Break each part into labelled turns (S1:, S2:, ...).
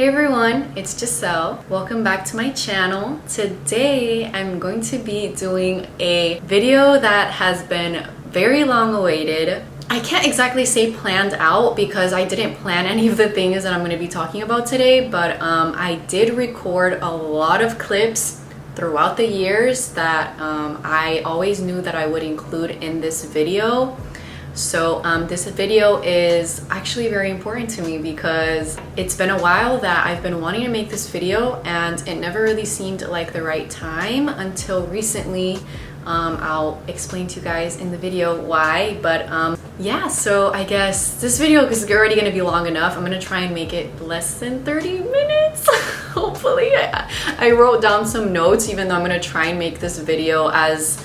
S1: Hey everyone, it's Giselle. Welcome back to my channel. Today I'm going to be doing a video that has been very long awaited. I can't exactly say planned out because I didn't plan any of the things that I'm going to be talking about today, but I did record a lot of clips throughout the years that I always knew that I would include in this video. So this video is actually very important to me because it's been a while that I've been wanting to make this video and it never really seemed like the right time until recently. I'll explain to you guys in the video why, but yeah, so I guess this video is already going to be long enough. I'm going to try and make it less than 30 minutes. Hopefully. I wrote down some notes, even though I'm going to try and make this video as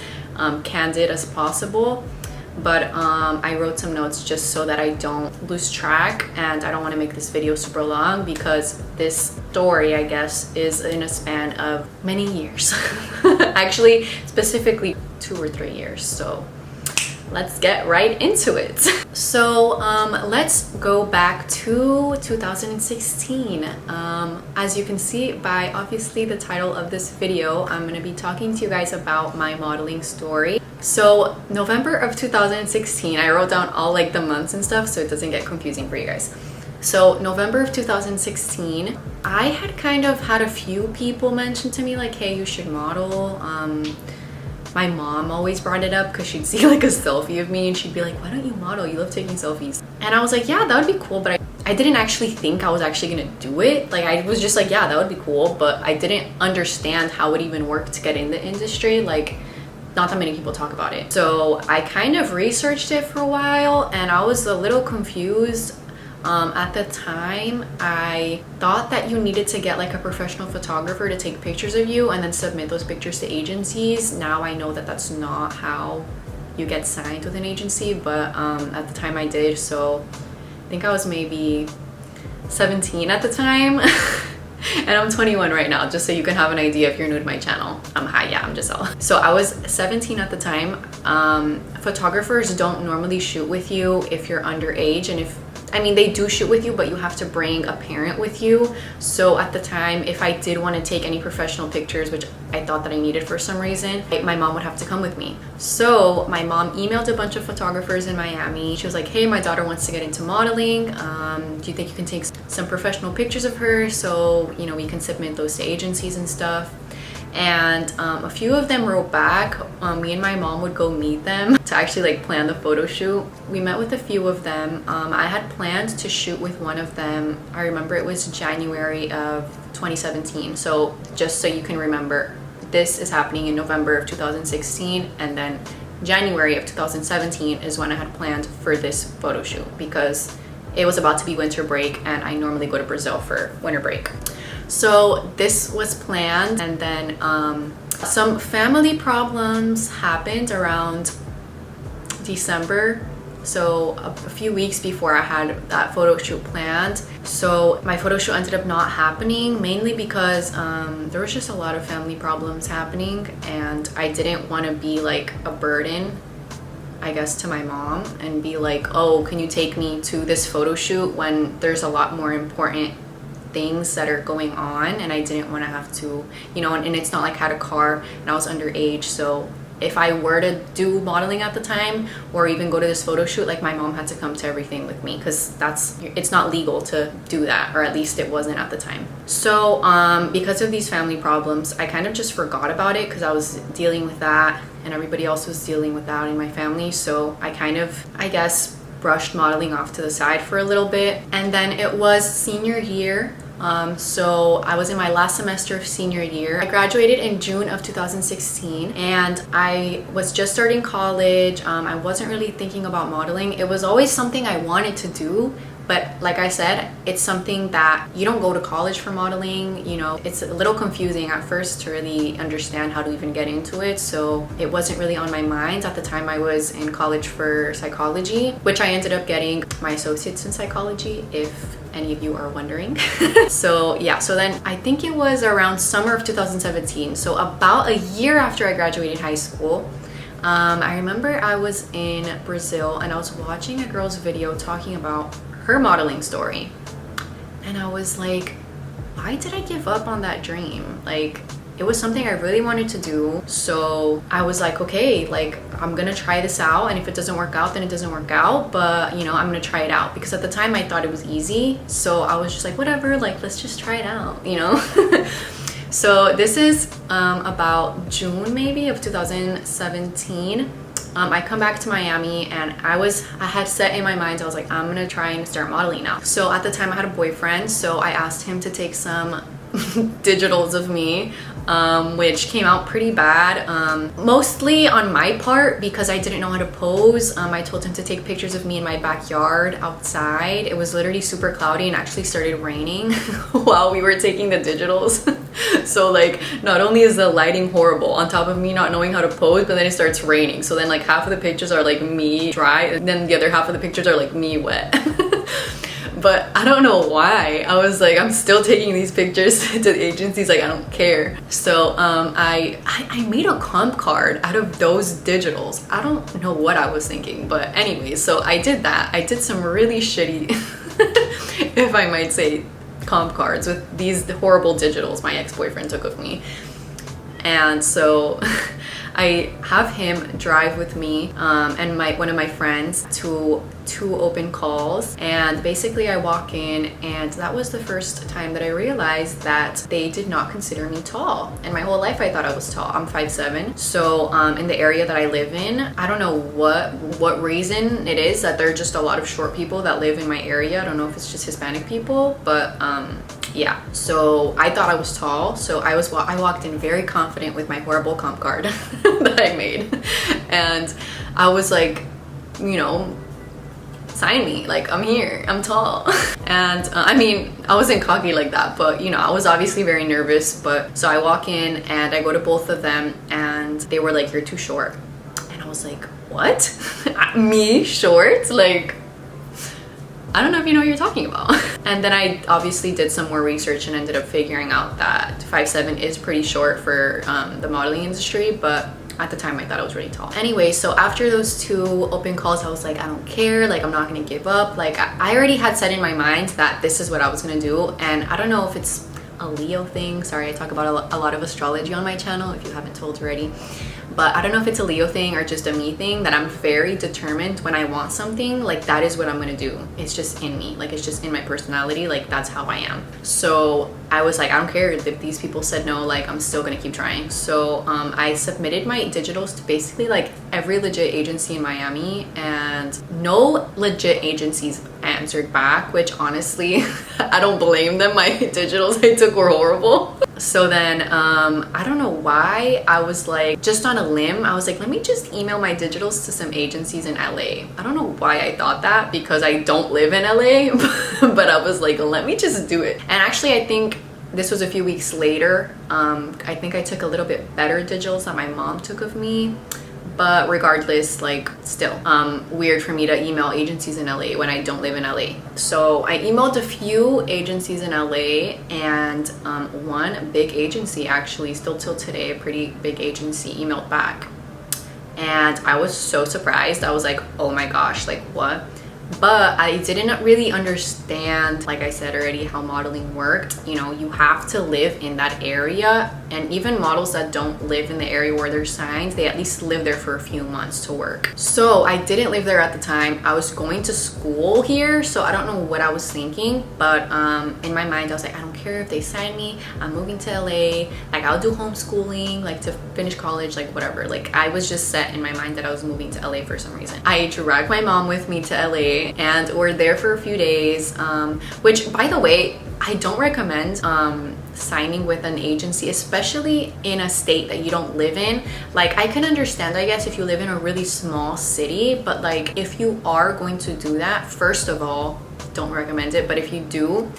S1: candid as possible. But I wrote some notes just so that I don't lose track, and I don't want to make this video super long because this story, I guess, is in a span of many years. Actually, specifically 2 or 3 years. So let's get right into it. So let's go back to 2016. As you can see by obviously the title of this video, I'm going to be talking to you guys about my modeling story. So November of 2016, I wrote down all like the months and stuff so it doesn't get confusing for you guys. So November of 2016, I had kind of had a few people mention to me like, hey, you should model. My mom always brought it up because she'd see like a selfie of me and she'd be like, why don't you model? You love taking selfies. And I was like, yeah, that would be cool. But I didn't actually think I was actually gonna do it. Like I was just like, yeah, that would be cool. But I didn't understand how it even worked to get in the industry. Like not that many people talk about it. So I kind of researched it for a while and I was a little confused. At the time, I thought that you needed to get like a professional photographer to take pictures of you and then submit those pictures to agencies. Now I know that that's not how you get signed with an agency, but at the time I did. So I think I was maybe 17 at the time. And I'm 21 right now, just so you can have an idea if you're new to my channel. Hi, yeah, I'm Giselle. So I was 17 at the time. Photographers don't normally shoot with you if you're underage, and they do shoot with you, but you have to bring a parent with you. So at the time, if I did want to take any professional pictures, which I thought that I needed for some reason, my mom would have to come with me. So my mom emailed a bunch of photographers in Miami. She was like, hey, my daughter wants to get into modeling. Do you think you can take some professional pictures of her so, you know, we can submit those to agencies and stuff? And a few of them wrote back. Me and my mom would go meet them to actually like plan the photo shoot. We met with a few of them. I had planned to shoot with one of them. I remember it was January of 2017. So just so you can remember, this is happening in November of 2016, and then January of 2017 is when I had planned for this photo shoot because it was about to be winter break and I normally go to Brazil for winter break. So this was planned, and then some family problems happened around December. So a few weeks before I had that photo shoot planned. So my photo shoot ended up not happening, mainly because there was just a lot of family problems happening and I didn't want to be like a burden, I guess, to my mom and be like, oh, can you take me to this photo shoot when there's a lot more important things that are going on, and I didn't want to have to, you know, and it's not like I had a car and I was underage. So if I were to do modeling at the time or even go to this photo shoot, like my mom had to come to everything with me because it's not legal to do that, or at least it wasn't at the time. So because of these family problems, I kind of just forgot about it because I was dealing with that and everybody else was dealing with that in my family. So I kind of, I guess, brushed modeling off to the side for a little bit. And then it was senior year. So I was in my last semester of senior year. I graduated in June of 2016 and I was just starting college. I wasn't really thinking about modeling. It was always something I wanted to do, but like I said, it's something that you don't go to college for modeling. You know, it's a little confusing at first to really understand how to even get into it. So it wasn't really on my mind. At the time I was in college for psychology, which I ended up getting my associates in psychology, if any of you are wondering. So yeah, so then I think it was around summer of 2017. So about a year after I graduated high school, I remember I was in Brazil and I was watching a girl's video talking about her modeling story. And I was like, why did I give up on that dream? Like, it was something I really wanted to do. So I was like, okay, like I'm gonna try this out, and if it doesn't work out, then it doesn't work out, but you know, I'm gonna try it out. Because at the time I thought it was easy, so I was just like, whatever, like let's just try it out, you know. So this is about June maybe of 2017. I come back to Miami, and I had set in my mind, I was like, I'm gonna try and start modeling now. So at the time I had a boyfriend, so I asked him to take some digitals of me, which came out pretty bad, mostly on my part because I didn't know how to pose. I told him to take pictures of me in my backyard outside. It was literally super cloudy and actually started raining while we were taking the digitals. So like, not only is the lighting horrible on top of me not knowing how to pose, but then it starts raining. So then like half of the pictures are like me dry, and then the other half of the pictures are like me wet. But I don't know why. I was like, I'm still taking these pictures to the agencies, like I don't care. So I made a comp card out of those digitals. I don't know what I was thinking, but anyway, so I did that. I did some really shitty, if I might say, comp cards with these horrible digitals my ex-boyfriend took of me. And so I have him drive with me and one of my friends to 2 open calls, and basically I walk in, and that was the first time that I realized that they did not consider me tall. And my whole life I thought I was tall. I'm 5'7". So in the area that I live in, I don't know what reason it is that there are just a lot of short people that live in my area. I don't know if it's just Hispanic people, but yeah, so I thought I was tall, so I walked in very confident with my horrible comp card that I made, and I was like, you know, sign me, like I'm here, I'm tall. And I mean, I wasn't cocky like that, but you know, I was obviously very nervous. But so I walk in and I go to both of them, and they were like, you're too short. And I was like, what? Me short? Like, I don't know if you know what you're talking about. And then I obviously did some more research and ended up figuring out that 5'7" is pretty short for the modeling industry, but at the time I thought I was really tall. Anyway, so after those 2 open calls, I was like, I don't care, like I'm not gonna give up. Like I already had set in my mind that this is what I was gonna do. And I don't know if it's a Leo thing. Sorry, I talk about a lot of astrology on my channel if you haven't told already. But I don't know if it's a Leo thing or just a me thing, that I'm very determined when I want something. Like that is what I'm gonna do. It's just in me, like it's just in my personality, like that's how I am. So I was like, I don't care if these people said no, like I'm still gonna keep trying. So I submitted my digitals to basically like every legit agency in Miami, and no legit agencies answered back, which honestly I don't blame them. My digitals I took were horrible. So then I don't know why, I was like, just on a limb, I was like, let me just email my digitals to some agencies in LA. I don't know why I thought that, because I don't live in LA, but I was like, let me just do it. And actually I think this was a few weeks later. I think I took a little bit better digitals that my mom took of me. But regardless, like still weird for me to email agencies in LA when I don't live in LA. So I emailed a few agencies in LA, and one big agency, actually still till today, a pretty big agency, emailed back. And I was so surprised. I was like, oh my gosh, like what? But I didn't really understand, like I said already, how modeling worked. You know, you have to live in that area, and even models that don't live in the area where they're signed, they at least live there for a few months to work. So I didn't live there at the time. I was going to school here, so I don't know what I was thinking, but in my mind I was like, I don't care if they sign me, I'm moving to LA, like I'll do homeschooling, like to finish college, like whatever. Like I was just set in my mind that I was moving to LA for some reason. I dragged my mom with me to LA, and we're there for a few days, which by the way, I don't recommend signing with an agency, especially in a state that you don't live in. Like I can understand, I guess, if you live in a really small city, but like if you are going to do that, first of all, don't recommend it. But if you do,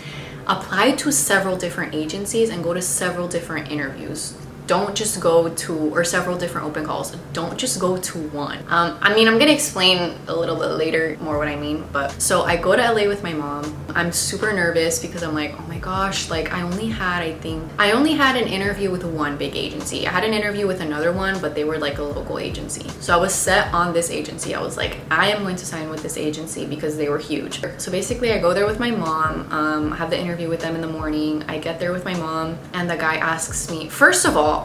S1: apply to several different agencies and go to several different interviews. don't just go to, or several different open calls, don't just go to one. I mean, I'm gonna explain a little bit later more what I mean, but so I go to LA with my mom. I'm super nervous because I'm like, oh my gosh, like I only had an interview with one big agency. I had an interview with another one, but they were like a local agency. So I was set on this agency. I was like, I am going to sign with this agency because they were huge. So basically I go there with my mom, have the interview with them in the morning. I get there with my mom and the guy asks me, first of all,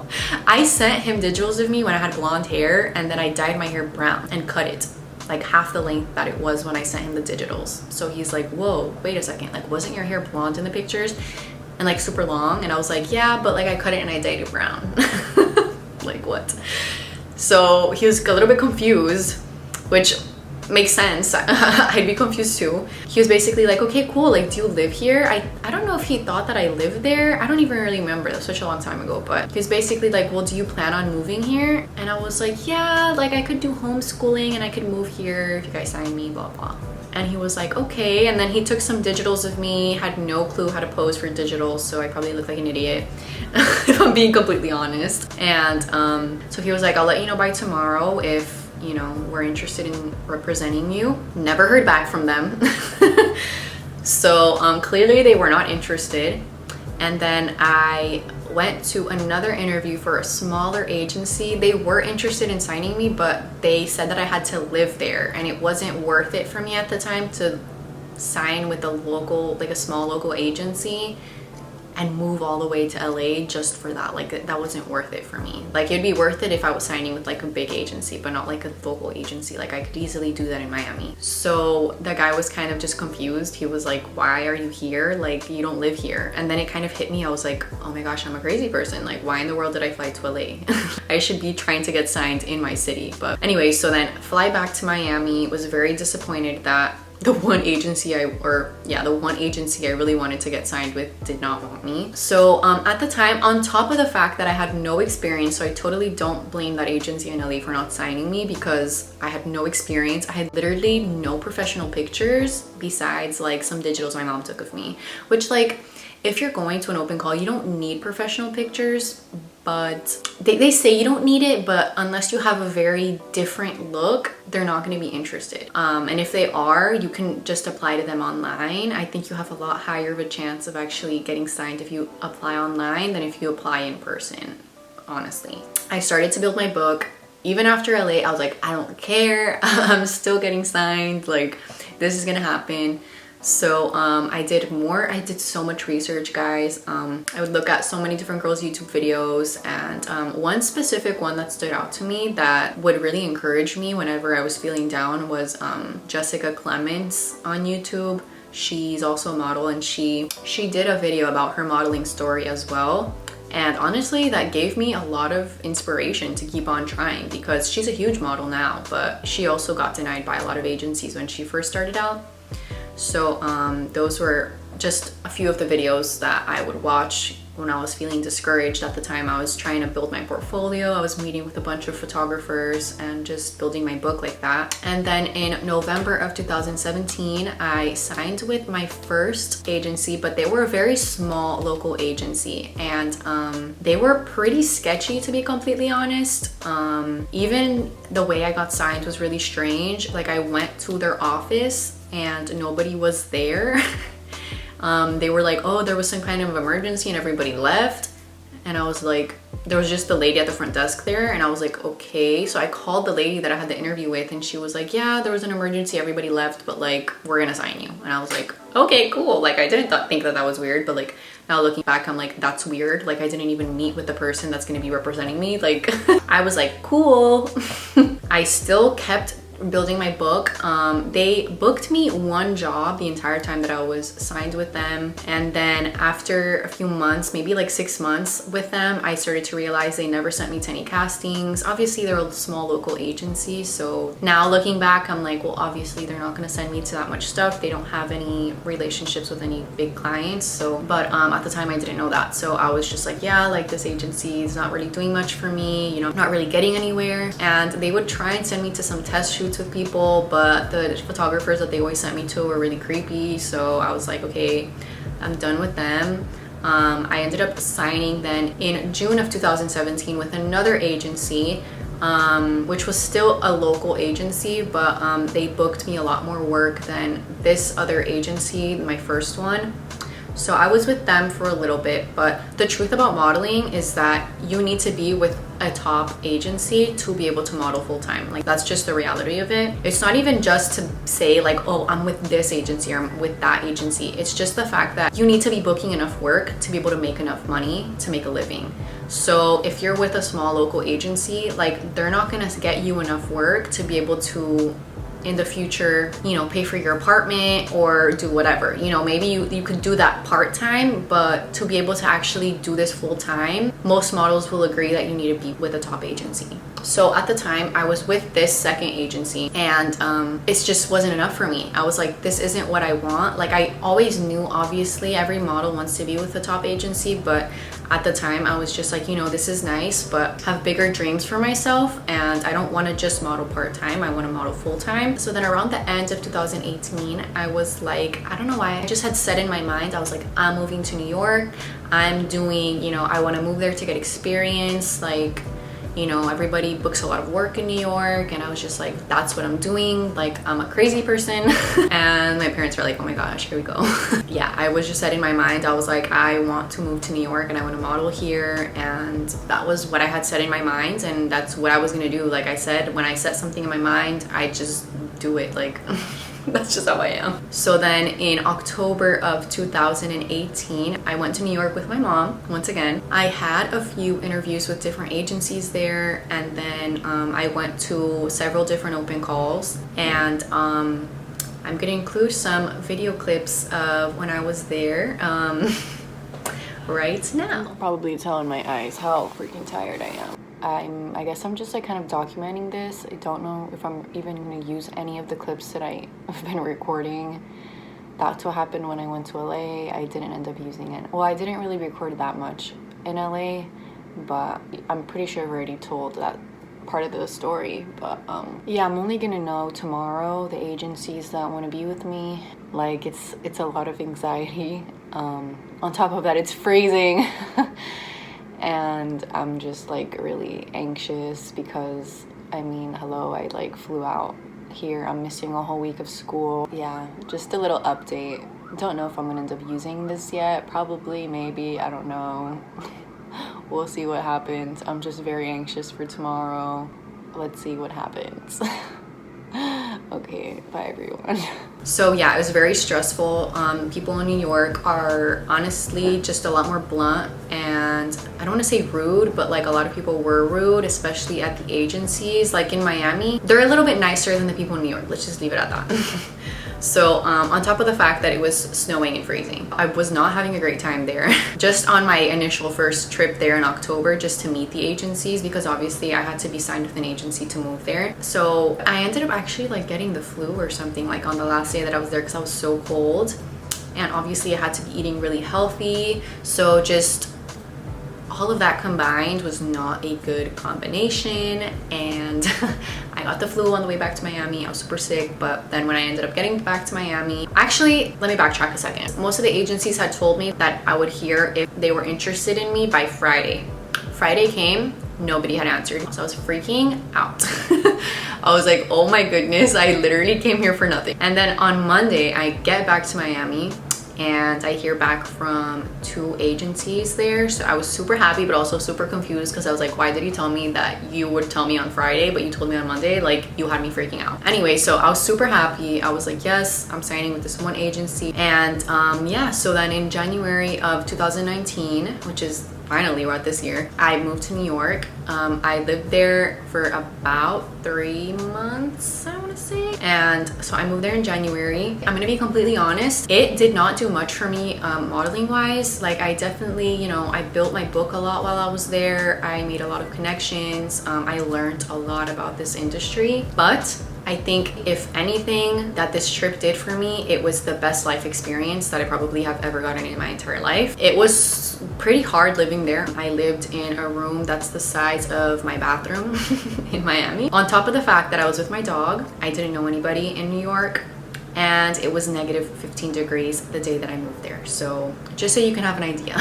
S1: I sent him digitals of me when I had blonde hair, and then I dyed my hair brown and cut it like half the length that it was when I sent him the digitals. So he's like, whoa, wait a second, like wasn't your hair blonde in the pictures and like super long? And I was like, yeah, but like I cut it and I dyed it brown. Like what? So he was a little bit confused, which makes sense. I'd be confused too. He was basically like, okay, cool, like do you live here? I don't know if he thought that I lived there. I don't even really remember, that's such a long time ago, but he was basically like, well, do you plan on moving here? And I was like, yeah, like I could do homeschooling and I could move here if you guys sign me, blah blah. And he was like, okay. And then he took some digitals of me, had no clue how to pose for digitals, so I probably look like an idiot if I'm being completely honest. And so he was like, I'll let you know by tomorrow if you know we're interested in representing you. Never heard back from them. So clearly they were not interested. And then I went to another interview for a smaller agency. They were interested in signing me, but they said that I had to live there and it wasn't worth it for me at the time to sign with a local, like a small local agency and move all the way to LA just for that. Like that wasn't worth it for me. Like it'd be worth it if I was signing with like a big agency, but not like a local agency. Like I could easily do that in Miami. So the guy was kind of just confused. He was like, why are you here? Like you don't live here. And then it kind of hit me. I was like, oh my gosh, I'm a crazy person. Like why in the world did I fly to LA? I should be trying to get signed in my city. But anyway, so then fly back to Miami, was very disappointed that the one agency I really wanted to get signed with did not want me. So at the time, on top of the fact that I had no experience, so I totally don't blame that agency in LA for not signing me because I had no experience. I had literally no professional pictures besides like some digitals my mom took of me, which like if you're going to an open call, you don't need professional pictures, but they say you don't need it, but unless you have a very different look, they're not going to be interested. And if they are, you can just apply to them online. I think you have a lot higher of a chance of actually getting signed if you apply online than if you apply in person, honestly. I started to build my book. Even after LA, I was like, I don't care. I'm still getting signed. Like, this is gonna happen. So I did so much research, guys. I would look at so many different girls' YouTube videos, and one specific one that stood out to me that would really encourage me whenever I was feeling down was Jessica Clements on YouTube. She's also a model, and she did a video about her modeling story as well. And honestly, that gave me a lot of inspiration to keep on trying because she's a huge model now, but she also got denied by a lot of agencies when she first started out. So those were just a few of the videos that I would watch when I was feeling discouraged. At the time I was trying to build my portfolio. I was meeting with a bunch of photographers and just building my book like that. And then in November of 2017, I signed with my first agency, but they were a very small local agency, and they were pretty sketchy, to be completely honest. Even the way I got signed was really strange. Like I went to their office and nobody was there. They were like, oh, there was some kind of emergency and everybody left. And I was like, there was just the lady at the front desk there, and I was like, okay. So I called the lady that I had the interview with, and she was like, yeah, there was an emergency, everybody left, but like, we're gonna sign you. And I was like, okay, cool. Like I didn't think that was weird, but like now looking back, I'm like, that's weird. Like I didn't even meet with the person that's gonna be representing me. Like I was like, cool. I still kept building my book. They booked me one job the entire time that I was signed with them, and then after a few months, maybe like 6 months with them, I started to realize they never sent me to any castings. Obviously they're a small local agency, so now looking back, I'm like, well, obviously they're not going to send me to that much stuff. They don't have any relationships with any big clients. So but at the time I didn't know that, so I was just like, yeah, like this agency is not really doing much for me, you know, not really getting anywhere. And they would try and send me to some test shoots with people, but the photographers that they always sent me to were really creepy. So I was like, okay, I'm done with them. I ended up signing then in June of 2017 with another agency, which was still a local agency, but they booked me a lot more work than this other agency, my first one. So I was with them for a little bit, but the truth about modeling is that you need to be with a top agency to be able to model full-time. Like, that's just the reality of it. It's not even just to say like, oh, I'm with this agency or I'm with that agency. It's just the fact that you need to be booking enough work to be able to make enough money to make a living. So if you're with a small local agency, like, they're not gonna get you enough work to be able to in the future, you know, pay for your apartment or do whatever. You know, maybe you could do that part-time, but to be able to actually do this full-time, most models will agree that you need to be with a top agency. So at the time, I was with this second agency, and it just wasn't enough for me. I was like, this isn't what I want. Like, I always knew, obviously, every model wants to be with a top agency, but at the time I was just like, you know, this is nice, but have bigger dreams for myself, and I don't want to just model part-time, I want to model full-time. So then around the end of 2018, I was like, I don't know why, I just had set in my mind, I was like, I'm moving to New York, I'm doing, you know, I want to move there to get experience. Like, you know, everybody books a lot of work in New York, and I was just like, that's what I'm doing. Like, I'm a crazy person. And my parents were like, oh my gosh, here we go. Yeah, I was just set in my mind, I was like, I want to move to New York and I want to model here, and that was what I had set in my mind, and that's what I was gonna do. Like I said, when I set something in my mind, I just do it. Like, that's just how I am. So then in October of 2018, I went to New York with my mom once again. I had a few interviews with different agencies there, and then I went to several different open calls, and I'm gonna include some video clips of when I was there right now. Probably tell in my eyes how freaking tired I am. I guess I'm just like kind of documenting this. I don't know if I'm even gonna use any of the clips that I've been recording. That's what happened when I went to LA. I didn't end up using it. Well, I didn't really record that much in LA, but I'm pretty sure I've already told that part of the story. But yeah, I'm only gonna know tomorrow the agencies that want to be with me. Like, it's a lot of anxiety. On top of that, it's freezing. And I'm just like really anxious because, I mean, hello, I like flew out here. I'm missing a whole week of school. Yeah, just a little update. Don't know if I'm gonna end up using this yet. Probably, maybe, I don't know. We'll see what happens. I'm just very anxious for tomorrow. Let's see what happens. Okay, bye everyone. So yeah, it was very stressful. People in New York are honestly just a lot more blunt, and I don't want to say rude, but like a lot of people were rude, especially at the agencies. Like in Miami, they're a little bit nicer than the people in New York. Let's just leave it at that. So on top of the fact that it was snowing and freezing, I was not having a great time there. Just on my initial first trip there in October, just to meet the agencies, because obviously I had to be signed with an agency to move there. So I ended up actually like getting the flu or something like on the last day that I was there, because I was so cold. And obviously I had to be eating really healthy. So just all of that combined was not a good combination, and I got the flu on the way back to Miami. I was super sick, but then when I ended up getting back to Miami, actually, let me backtrack a second. Most of the agencies had told me that I would hear if they were interested in me by Friday. Friday came, nobody had answered, so I was freaking out. I was like, oh my goodness, I literally came here for nothing. And then on Monday, I get back to Miami, and I hear back from 2 agencies there. So I was super happy, but also super confused, because I was like, why did you tell me that you would tell me on Friday, but you told me on Monday? Like, you had me freaking out. Anyway, so I was super happy. I was like, yes, I'm signing with this one agency. And yeah, so then in January of 2019, which is finally we're at this year, I moved to New York. I lived there for about 3 months, I want to say. And so I moved there in January. I'm gonna be completely honest, it did not do much for me modeling wise. Like, I definitely, you know, I built my book a lot while I was there. I made a lot of connections. I learned a lot about this industry, but I think if anything that this trip did for me, it was the best life experience that I probably have ever gotten in my entire life. It was pretty hard living there. I lived in a room that's the size of my bathroom in Miami. On top of the fact that I was with my dog, I didn't know anybody in New York. and it was negative 15 degrees the day that I moved there. So just so you can have an idea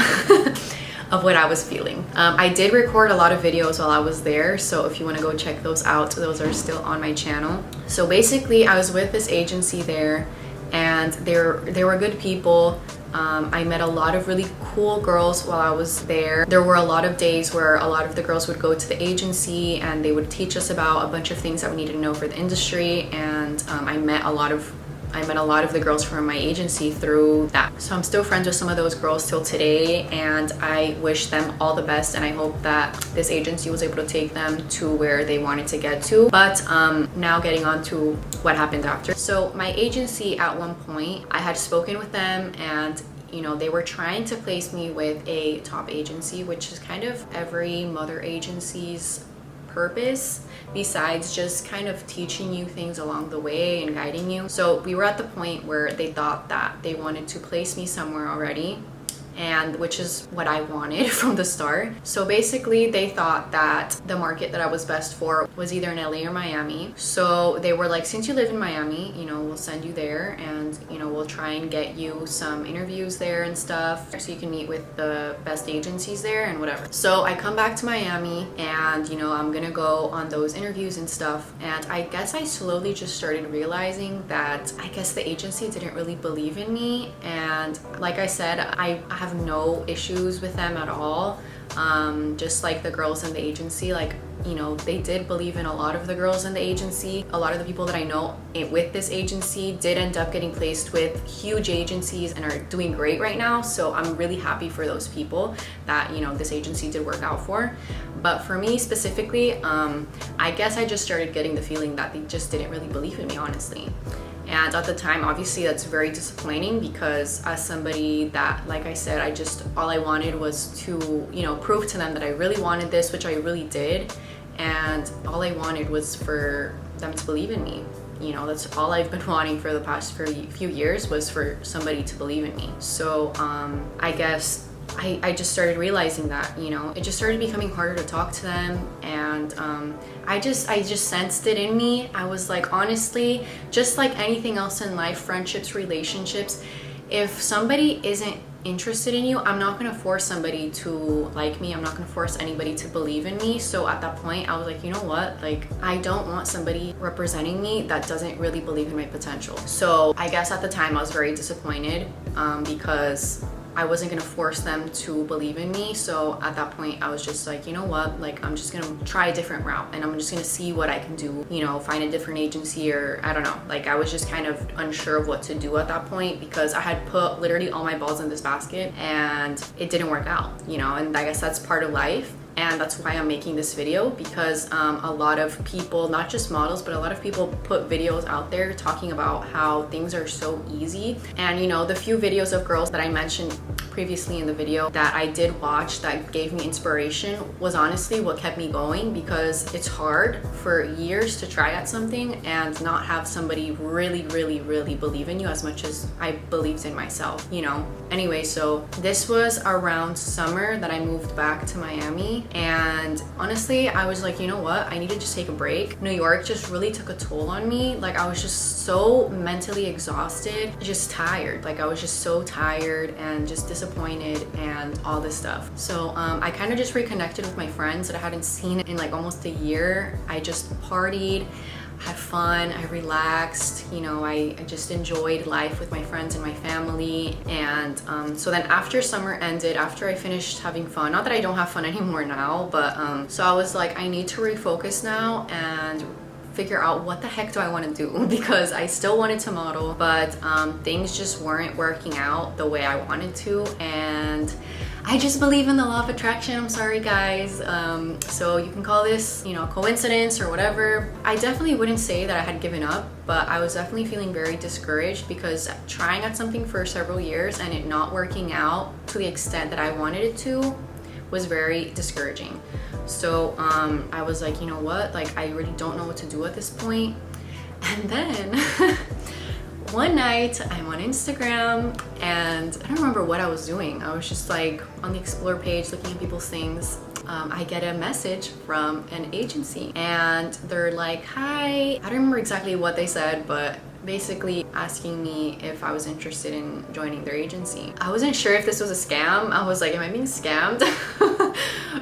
S1: of what I was feeling. I did record a lot of videos while I was there, so if you want to go check those out, those are still on my channel. So basically I was with this agency there, and they were good people. I met a lot of really cool girls while I was there. There were a lot of days where a lot of the girls would go to the agency and they would teach us about a bunch of things that we needed to know for the industry, and I met a lot of the girls from my agency through that. So I'm still friends with some of those girls till today, and I wish them all the best, and I hope that this agency was able to take them to where they wanted to get to. But now getting on to what happened after. So my agency, at one point, I had spoken with them, and you know, they were trying to place me with a top agency, which is kind of every mother agency's purpose, besides just kind of teaching you things along the way and guiding you. So we were at the point where they thought that they wanted to place me somewhere already, and which is what I wanted from the start. So basically they thought that the market that I was best for was either in LA or Miami. So they were like, since you live in Miami, you know, we'll send you there, and you know, we'll try and get you some interviews there and stuff, so you can meet with the best agencies there and whatever. So I come back to Miami, and you know, I'm gonna go on those interviews and stuff, and I guess I slowly just started realizing that I guess the agency didn't really believe in me. And like I said, I have no issues with them at all. Just like the girls in the agency, like, you know, they did believe in a lot of the girls in the agency. A lot of the people that I know with this agency did end up getting placed with huge agencies and are doing great right now. So I'm really happy for those people that, you know, this agency did work out for. But for me specifically, I guess I just started getting the feeling that they just didn't really believe in me, honestly. And at the time, obviously, that's very disappointing, because as somebody that, like I said, all I wanted was to, you know, prove to them that I really wanted this, which I really did. And all I wanted was for them to believe in me. You know, that's all I've been wanting for the past few years, was for somebody to believe in me. So I guess I just started realizing that, you know, it just started becoming harder to talk to them, and I just sensed it in me. I was like, honestly, just like anything else in life, friendships, relationships, if somebody isn't interested in you, I'm not gonna force somebody to like me. I'm not gonna force anybody to believe in me. So at that point, I was like, you know what? Like, I don't want somebody representing me that doesn't really believe in my potential. So I guess at the time I was very disappointed, because I wasn't gonna force them to believe in me. So at that point, I was just like, you know what? Like, I'm just gonna try a different route, and I'm just gonna see what I can do, you know, find a different agency, or I don't know. Like, I was just kind of unsure of what to do at that point, because I had put literally all my balls in this basket and it didn't work out, you know, and I guess that's part of life. And that's why I'm making this video, because a lot of people, not just models, but a lot of people put videos out there talking about how things are so easy. And you know, the few videos of girls that I mentioned previously in the video that I did watch that gave me inspiration was honestly what kept me going, because it's hard for years to try at something and not have somebody really believe in you as much as I believed in myself, you know. Anyway, so this was around summer that I moved back to Miami. And honestly, I was like, you know what? I need to just take a break. New York just really took a toll on me. Like, I was just so mentally exhausted, just tired. Like, I was just so tired and just disappointed and all this stuff. So I kind of just reconnected with my friends that I hadn't seen in like almost a year. I just partied, had fun, I relaxed, you know, I just enjoyed life with my friends and my family. And so then after summer ended, after I finished having fun, not that I don't have fun anymore now, but so I was like, I need to refocus now and figure out what the heck do I want to do, because I still wanted to model, but things just weren't working out the way I wanted to. And I just believe in the law of attraction. I'm sorry, guys. So you can call this, you know, coincidence or whatever. I definitely wouldn't say that I had given up, but I was definitely feeling very discouraged, because trying at something for several years and it not working out to the extent that I wanted it to was very discouraging. So I was like, you know what? Like, I really don't know what to do at this point. And then one night I'm on Instagram and I don't remember what I was doing. I was just like on the explore page looking at people's things. I get a message from an agency and they're like, hi. I don't remember exactly what they said, but basically asking me if I was interested in joining their agency. I wasn't sure if this was a scam. I was like, am I being scammed?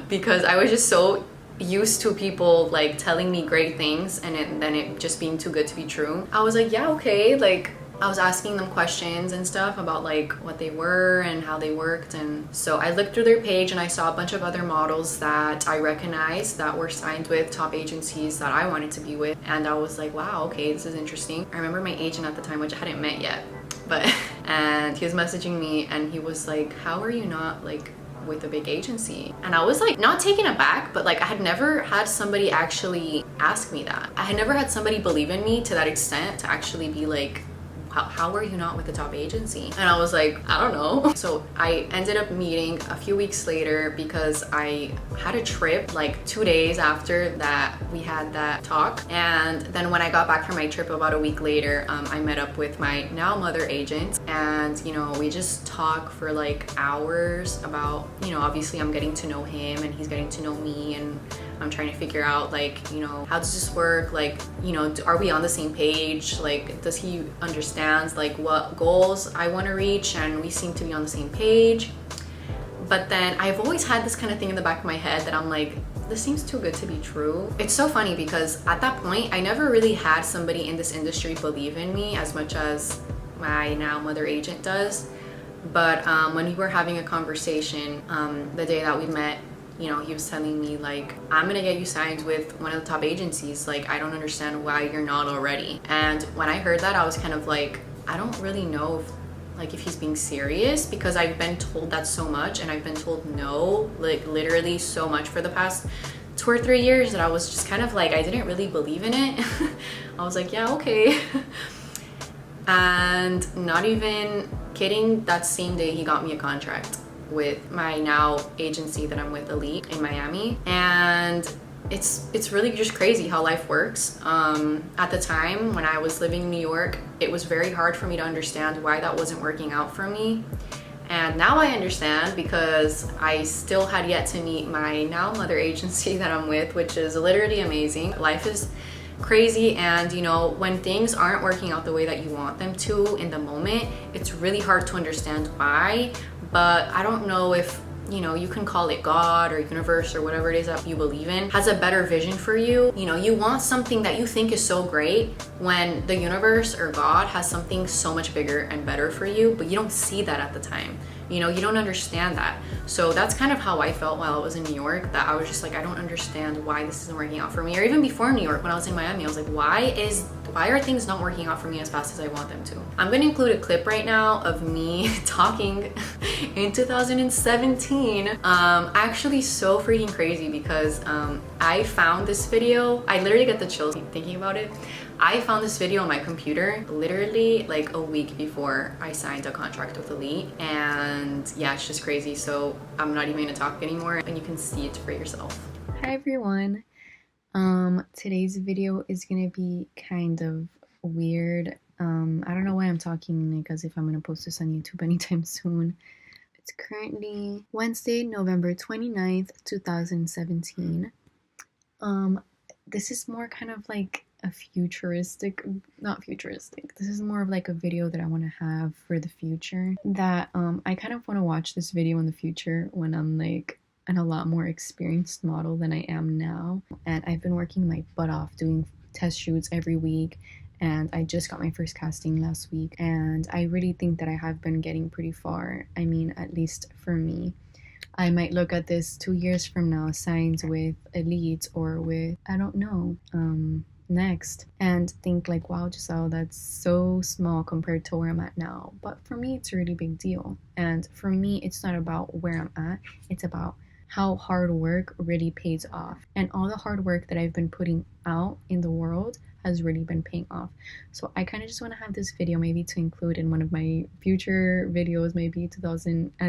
S1: Because I was just so used to people like telling me great things and then it just being too good to be true. I was like, yeah, okay. Like, I was asking them questions and stuff about like what they were and how they worked. And so I looked through their page and I saw a bunch of other models that I recognized that were signed with top agencies that I wanted to be with. And I was like, wow, okay, this is interesting. I remember my agent at the time, which I hadn't met yet, but and he was messaging me and he was like, how are you not like with a big agency? And I was like not taken aback, but like I had never had somebody actually ask me that. I had never had somebody believe in me to that extent to actually be like, how are you not with the top agency? And I was like, I don't know. So I ended up meeting a few weeks later because I had a trip like 2 days after that we had that talk. And then when I got back from my trip about a week later, I met up with my now mother agent, and you know, we just talk for like hours about, you know, obviously I'm getting to know him and he's getting to know me, and I'm trying to figure out like, you know, how does this work? Like, you know, are we on the same page? Like, does he understand like what goals I want to reach? And we seem to be on the same page. But then I've always had this kind of thing in the back of my head that I'm like, this seems too good to be true. It's so funny because at that point, I never really had somebody in this industry believe in me as much as my now mother agent does. But when we were having a conversation the day that we met, you know, he was telling me like, I'm gonna get you signed with one of the top agencies. Like, I don't understand why you're not already. And when I heard that, I was kind of like, I don't really know if he's being serious, because I've been told that so much, and I've been told no, like literally so much for the past 2 or 3 years that I was just kind of like, I didn't really believe in it. I was like, yeah, okay. And not even kidding, that same day he got me a contract with my now agency that I'm with, Elite, in Miami. And it's really just crazy how life works. At the time when I was living in New York, it was very hard for me to understand why that wasn't working out for me. And now I understand, because I still had yet to meet my now mother agency that I'm with, which is literally amazing. Life is crazy, and you know, when things aren't working out the way that you want them to in the moment, it's really hard to understand why. But I don't know if, you know, you can call it God or universe or whatever it is that you believe in, has a better vision for you. You know, you want something that you think is so great when the universe or God has something so much bigger and better for you, but you don't see that at the time. You know, you don't understand that. So that's kind of how I felt while I was in New York, that I was just like, I don't understand why this isn't working out for me. Or even before New York, when I was in Miami, I was like, why are things not working out for me as fast as I want them to? I'm gonna include a clip right now of me talking in 2017. Actually so freaking crazy, because I found this video. I literally get the chills thinking about it. I found this video on my computer literally like a week before I signed a contract with Elite, and yeah, it's just crazy. So I'm not even gonna talk anymore, and you can see it for yourself. Hi everyone. Today's video is gonna be kind of weird. I don't know why I'm talking like as if I'm gonna post this on YouTube anytime soon. It's currently Wednesday, November 29th, 2017. This is more kind of like a not futuristic. This is more of like a video that I want to have for the future, that I kind of want to watch this video in the future when I'm like a lot more experienced model than I am now. And I've been working my butt off doing test shoots every week, and I just got my first casting last week, and I really think that I have been getting pretty far. I mean, at least for me. I might look at this 2 years from now signed with Elite or with, I don't know, Next, and think like, wow, Giselle, that's so small compared to where I'm at now. But for me, it's a really big deal. And for me, it's not about where I'm at, it's about how hard work really pays off. And all the hard work that I've been putting out in the world has really been paying off. So I kind of just want to have this video maybe to include in one of my future videos, maybe at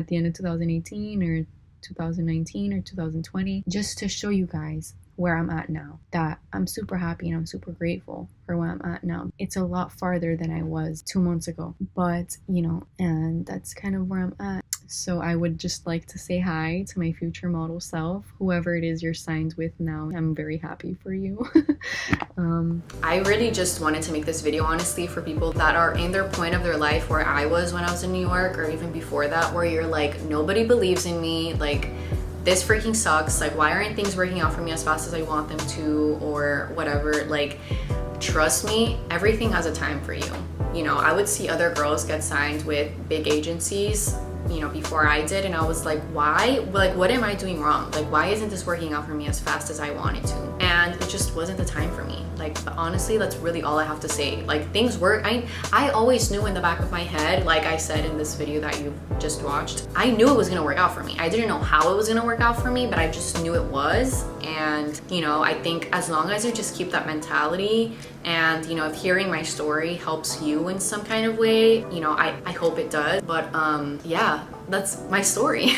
S1: the end of 2018 or 2019 or 2020, just to show you guys where I'm at now, that I'm super happy and I'm super grateful for where I'm at now. It's a lot farther than I was 2 months ago, but you know, and that's kind of where I'm at. So I would just like to say hi to my future model self, whoever it is you're signed with now. I'm very happy for you. I really just wanted to make this video honestly for people that are in their point of their life where I was when I was in New York, or even before that, where you're like, nobody believes in me, like this freaking sucks, like why aren't things working out for me as fast as I want them to, or whatever. Like, trust me, everything has a time for you. You know, I would see other girls get signed with big agencies, you know, before I did, and I was like, why? Like, what am I doing wrong? Like, why isn't this working out for me as fast as I wanted to? And it just wasn't the time for me. Like, honestly, that's really all I have to say. Like, things work. I always knew in the back of my head, like I said in this video that you just watched, I knew it was gonna work out for me. I didn't know how it was gonna work out for me, but I just knew it was. And, you know, I think as long as you just keep that mentality, and, you know, if hearing my story helps you in some kind of way, you know, I hope it does. But yeah, that's my story.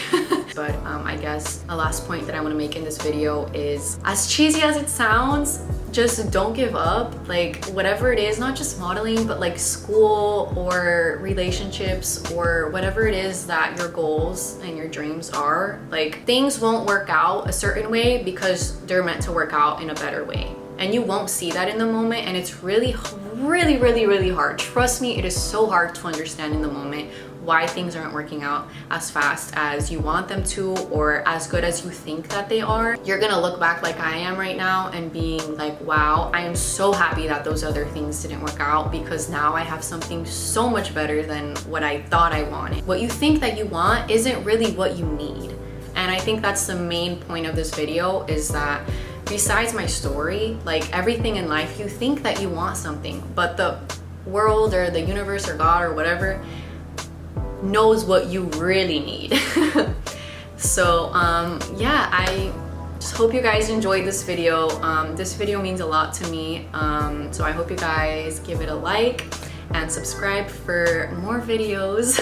S1: But I guess a last point that I want to make in this video is, as cheesy as it sounds, just don't give up. Like, whatever it is, not just modeling, but like school or relationships or whatever it is that your goals and your dreams are, like, things won't work out a certain way because they're meant to work out in a better way. And you won't see that in the moment, and it's really hard. Trust me, it is so hard to understand in the moment why things aren't working out as fast as you want them to, or as good as you think that they are. You're gonna look back like I am right now and being like, wow, I am so happy that those other things didn't work out, because now I have something so much better than what I thought I wanted. What you think that you want isn't really what you need. And I think that's the main point of this video, is that besides my story, like everything in life, you think that you want something, but the world or the universe or God or whatever knows what you really need. So yeah, I just hope you guys enjoyed this video. This video means a lot to me, so I hope you guys give it a like and subscribe for more videos.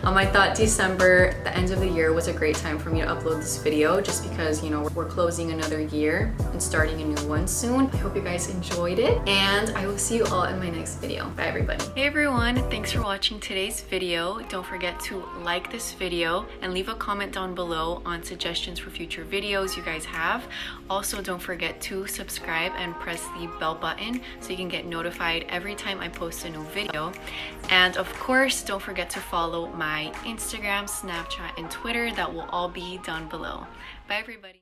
S1: I thought December, the end of the year, was a great time for me to upload this video, just because, you know, we're closing another year and starting a new one soon. I hope you guys enjoyed it, and I will see you all in my next video. Bye everybody. Hey everyone, thanks for watching today's video. Don't forget to like this video and leave a comment down below on suggestions for future videos you guys have. Also, don't forget to subscribe and press the bell button so you can get notified every time I post a new video. And of course, don't forget to follow my Instagram, Snapchat, and Twitter. That will all be down below. Bye everybody.